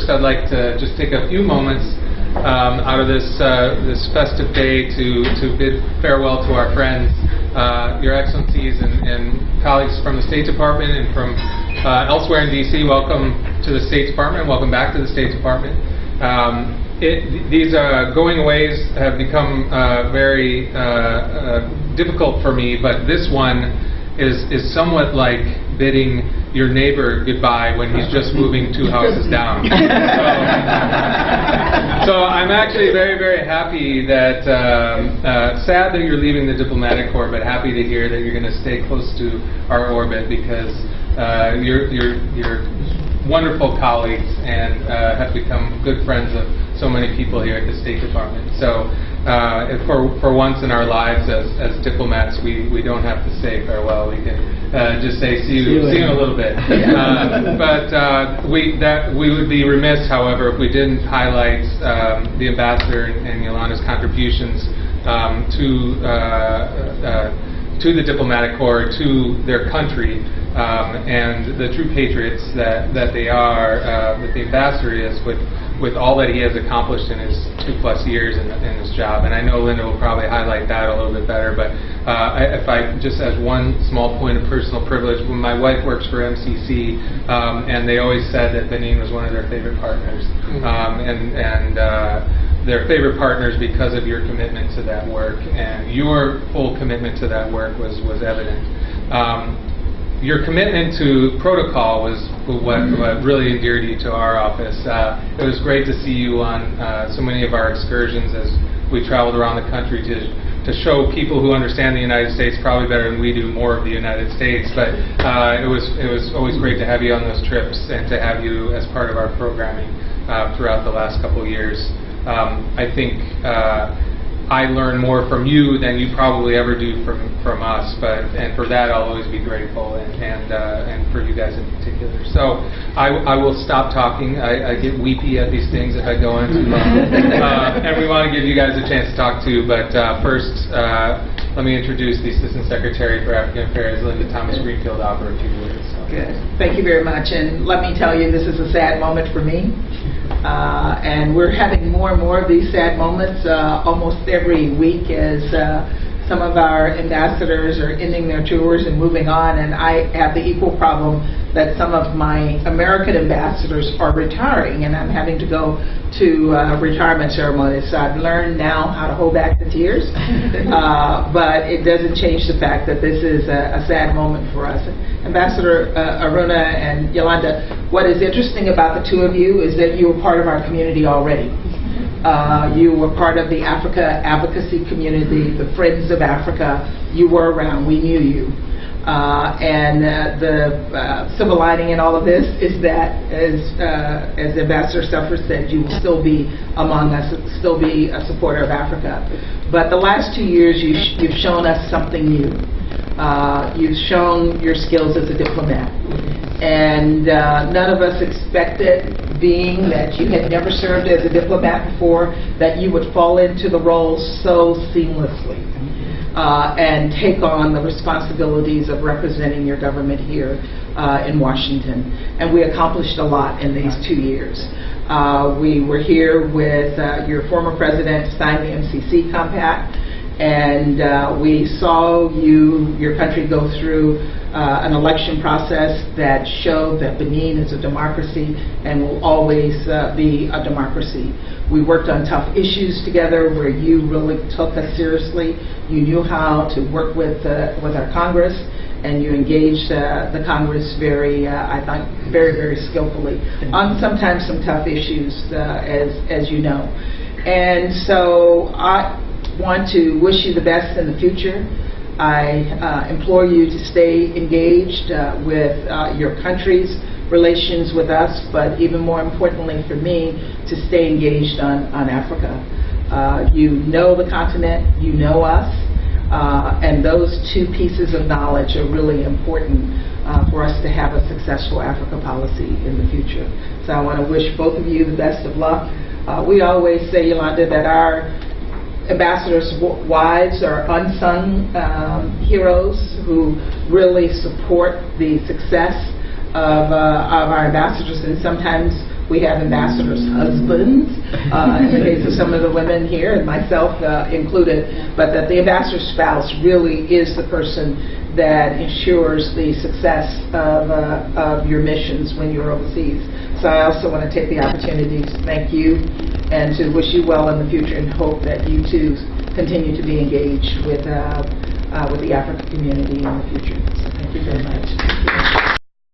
I'd like to just take a few moments out of this festive day to bid farewell to our friends, Your Excellencies and colleagues from the State Department and from elsewhere in D.C. Welcome to the State Department. Welcome back to the State Department. These going aways have become very difficult for me, but this one is somewhat like bidding your neighbor goodbye when he's just moving 2 houses down. So I'm actually very, very happy that, sad that you're leaving the diplomatic corps, but happy to hear that you're going to stay close to our orbit, because you're wonderful colleagues and have become good friends of so many people here at the State Department. So for once in our lives as diplomats, we don't have to say farewell. We can just say see you in a little bit. But we would be remiss, however, if we didn't highlight the ambassador and Yolanda's contributions to the diplomatic corps, to their country, and the true patriots that they are, that the ambassador is, with all that he has accomplished in his 2+ years in his job. And I know Linda will probably highlight that a little bit better, but if I just as one small point of personal privilege, when my wife works for MCC, and they always said that Benin was one of their favorite partners, their favorite partners because of your commitment to that work, and your full commitment to that work was evident. Your commitment to protocol was what really endeared you to our office. It was great to see you on so many of our excursions as we traveled around the country to show people who understand the United States probably better than we do more of the United States. But it was always great to have you on those trips and to have you as part of our programming throughout the last couple of years. I think I learn more from you than you probably ever do from us, and for that I'll always be grateful, and for you guys in particular. So I will stop talking. I get weepy at these things if I go on too long, and we want to give you guys a chance to talk too. But first, let me introduce the Assistant Secretary for African Affairs, Linda Thomas Greenfield, offer a few words. Good. Thank you very much. And let me tell you, this is a sad moment for me. And we're having more and more of these sad moments almost every week as some of our ambassadors are ending their tours and moving on, and I have the equal problem that some of my American ambassadors are retiring, and I'm having to go to retirement ceremonies. So I've learned now how to hold back the tears, but it doesn't change the fact that this is a sad moment for us. Ambassador Aruna and Yolanda, what is interesting about the two of you is that you were part of our community already. You were part of the Africa advocacy community, the Friends of Africa. You were around, we knew you. The silver lining in all of this is that, as Ambassador Suffer said, you will still be among us, still be a supporter of Africa. But the last 2 years, you've shown us something new. You've shown your skills as a diplomat. And none of us expected, being that you had never served as a diplomat before, that you would fall into the role so seamlessly and take on the responsibilities of representing your government here in Washington. And we accomplished a lot in these 2 years. We were here with your former president, signed the MCC Compact, and we saw your country go through an election process that showed that Benin is a democracy and will always be a democracy. We worked on tough issues together where you really took us seriously. You knew how to work with our Congress, and you engaged the Congress I thought, very, very skillfully on sometimes some tough issues, as you know. And so I want to wish you the best in the future. I implore you to stay engaged with your country's relations with us, but even more importantly for me, to stay engaged on Africa. You know the continent, you know us, and those two pieces of knowledge are really important for us to have a successful Africa policy in the future. So I want to wish both of you the best of luck. We always say, Yolanda, that our ambassadors' wives are unsung heroes who really support the success of our ambassadors, and sometimes We have ambassadors' husbands, in the case of some of the women here, and myself included, but that the ambassador's spouse really is the person that ensures the success of your missions when you're overseas. So I also want to take the opportunity to thank you and to wish you well in the future and hope that you too continue to be engaged with the African community in the future. So thank you very much.